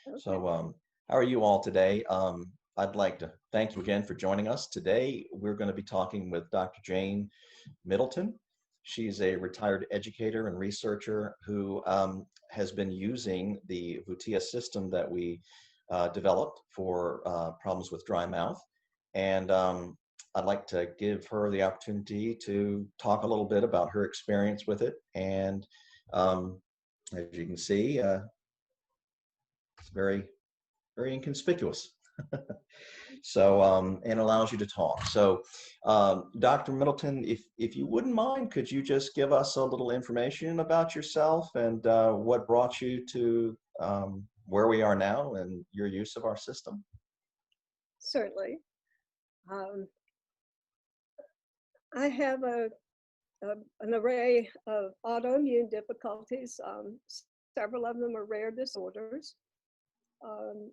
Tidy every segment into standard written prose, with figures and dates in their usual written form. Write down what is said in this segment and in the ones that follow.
Okay. How are you all today? I'd like to thank you again for joining us. Today, we're going to be talking with Dr. Jane Middleton. She's a retired educator and researcher who has been using the Voutia system that we developed for problems with dry mouth. And I'd like to give her the opportunity to talk a little bit about her experience with it. And um, as you can see, it's very inconspicuous. And allows you to talk. Dr. Middleton, if you wouldn't mind, could you just give us a little information about yourself and what brought you to where we are now and your use of our system? Certainly. Um, I have an array of autoimmune difficulties. Several of them are rare disorders. Um,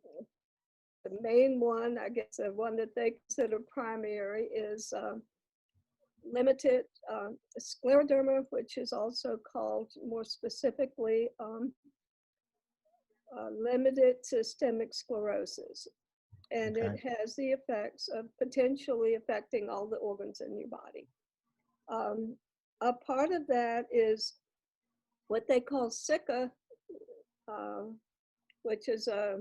the main one, I guess, the one that they consider primary is limited scleroderma, which is also called more specifically limited systemic sclerosis. And Okay. it has the effects of potentially affecting all the organs in your body. A part of that is what they call SICA, uh, which is a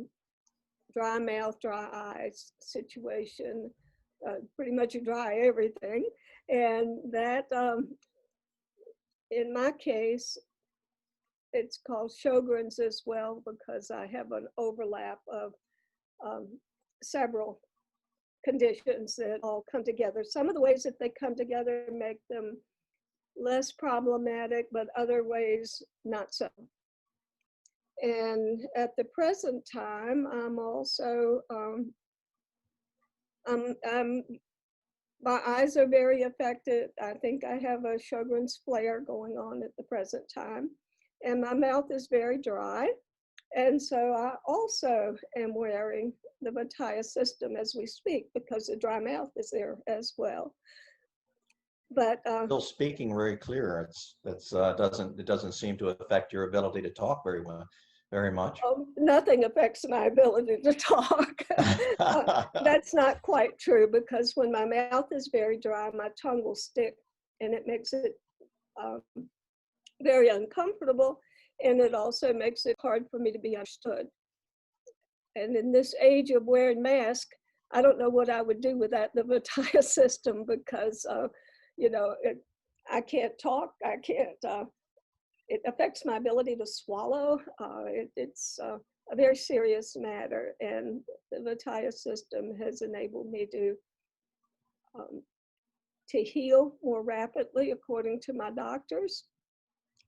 dry mouth, dry eyes situation, pretty much a dry everything. And that, in my case, it's called Sjogren's as well because I have an overlap of um, several conditions that all come together. Some of the ways that they come together make them less problematic, but other ways not so. And at the present time, I'm also, my eyes are very affected. I think I have a Sjogren's flare going on at the present time. And my mouth is very dry. And so I also am wearing the Voutia system as we speak because the dry mouth is there as well. But Still speaking very clear. It doesn't seem to affect your ability to talk very much. nothing affects my ability to talk. That's not quite true because when my mouth is very dry, my tongue will stick and it makes it um, very uncomfortable. And it also makes it hard for me to be understood. And in this age of wearing masks, I don't know what I would do without the Voutia system because, I can't talk. I can't. It affects my ability to swallow. It's a very serious matter, and the Voutia system has enabled me um, to heal more rapidly, according to my doctors.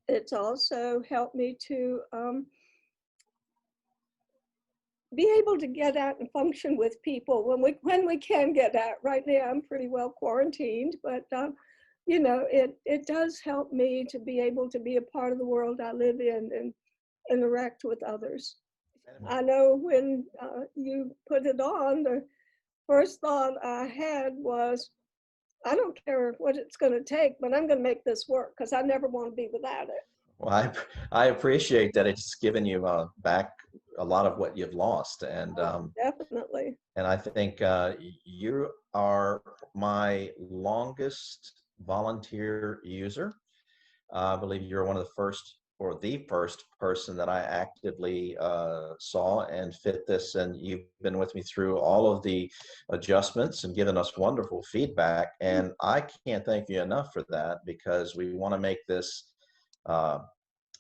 It's also helped me to be able to get out and function with people when we can get out. Right now, I'm pretty well quarantined, but it does help me to be able to be a part of the world I live in and interact with others. I know when you put it on, the first thought I had was, I don't care what it's going to take, but I'm going to make this work because I never want to be without it. Well, I appreciate that it's given you back a lot of what you've lost, Definitely. and I think you are my longest volunteer user. I believe you're one of the first or the first person that I actively saw and fit this, and you've been with me through all of the adjustments and given us wonderful feedback. And I can't thank you enough for that because we want to make this uh,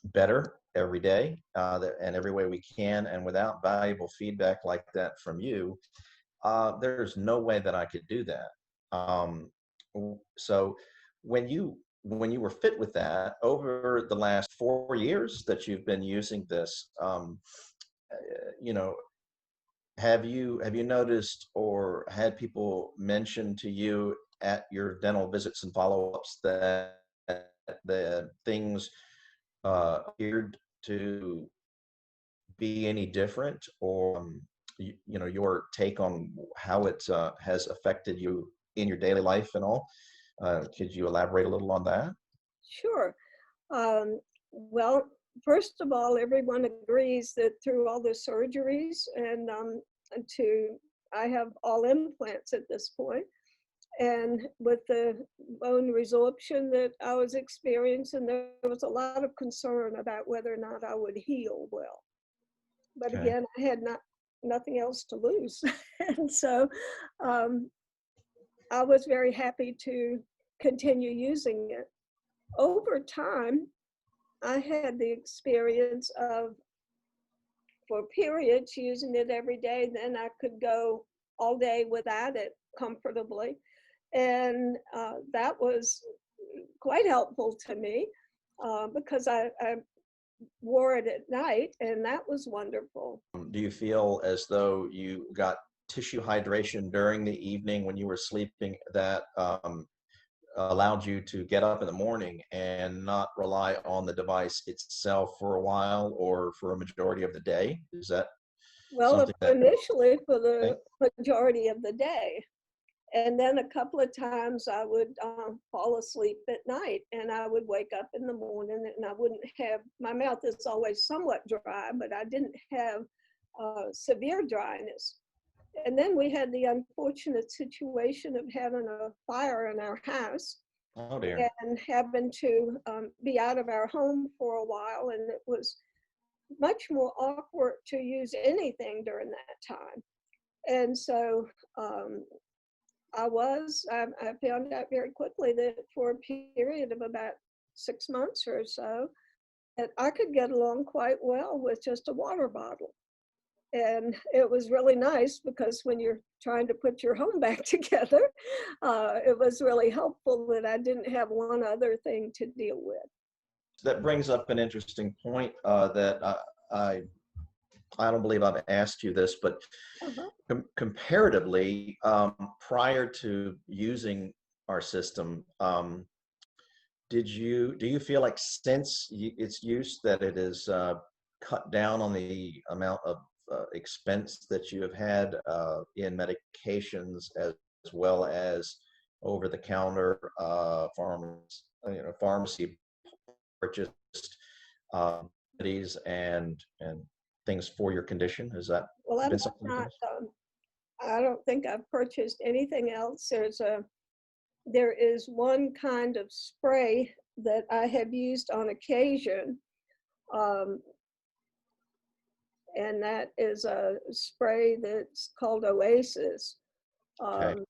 better every day and every way we can. And without valuable feedback like that from you, there's no way that I could do that. So when you were fit with that over the last 4 years that you've been using this, you know, have you noticed or had people mention to you at your dental visits and follow-ups that the things appeared to be any different, or your take on how it has affected you in your daily life and all? Could you elaborate a little on that? Sure. Well, first of all, everyone agrees that through all the surgeries and I have all implants at this point, and with the bone resorption that I was experiencing, there was a lot of concern about whether or not I would heal well. But Okay. again, I had nothing else to lose, and so I was very happy to continue using it. Over time, I had the experience of, for periods, using it every day. Then I could go all day without it comfortably. And that was quite helpful to me because I wore it at night, and that was wonderful. Do you feel as though you got tissue hydration during the evening when you were sleeping that allowed you to get up in the morning and not rely on the device itself for a while or for a majority of the day? Is that Well, something that initially for the okay? majority of the day. And then a couple of times I would fall asleep at night, and I would wake up in the morning, and I wouldn't have, my mouth is always somewhat dry, but I didn't have severe dryness. And then we had the unfortunate situation of having a fire in our house Oh dear. and having to be out of our home for a while. And it was much more awkward to use anything during that time. And so I found out very quickly that for a period of about 6 months or so, that I could get along quite well with just a water bottle. And it was really nice because when you're trying to put your home back together, it was really helpful that I didn't have one other thing to deal with. That brings up an interesting point that I don't believe I've asked you this, but Uh-huh. comparatively, prior to using our system, do you feel like since its use that it has cut down on the amount of expense that you have had in medications as well as over-the-counter pharmacy purchased these and things for your condition? Has that Well, been something? I don't think I've purchased anything else. There is one kind of spray that I have used on occasion, um, and that is a spray that's called Oasis. Okay. Um,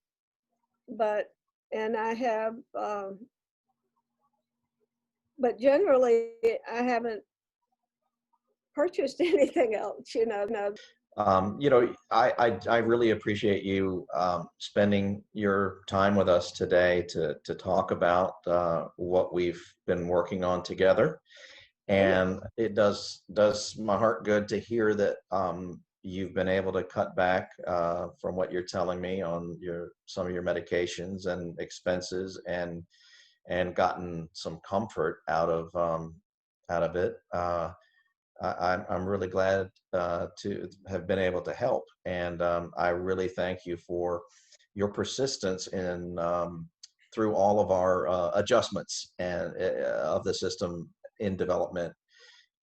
but and I have, but generally I haven't purchased anything else. No. I really appreciate you spending your time with us today to talk about what we've been working on together. Oh yeah. And it does my heart good to hear that you've been able to cut back from what you're telling me on some of your medications and expenses and gotten some comfort out of it. I'm really glad to have been able to help, and I really thank you for your persistence in through all of our adjustments and of the system in development.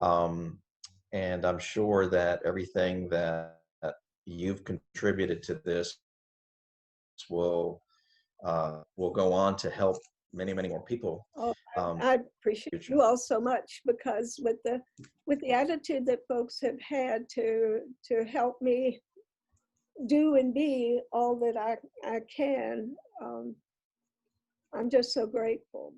Um, and I'm sure that everything that you've contributed to this will go on to help many more people. Oh, Um, I appreciate future. you all so much, because with the attitude that folks have had to help me do and be all that I can, I'm just so grateful.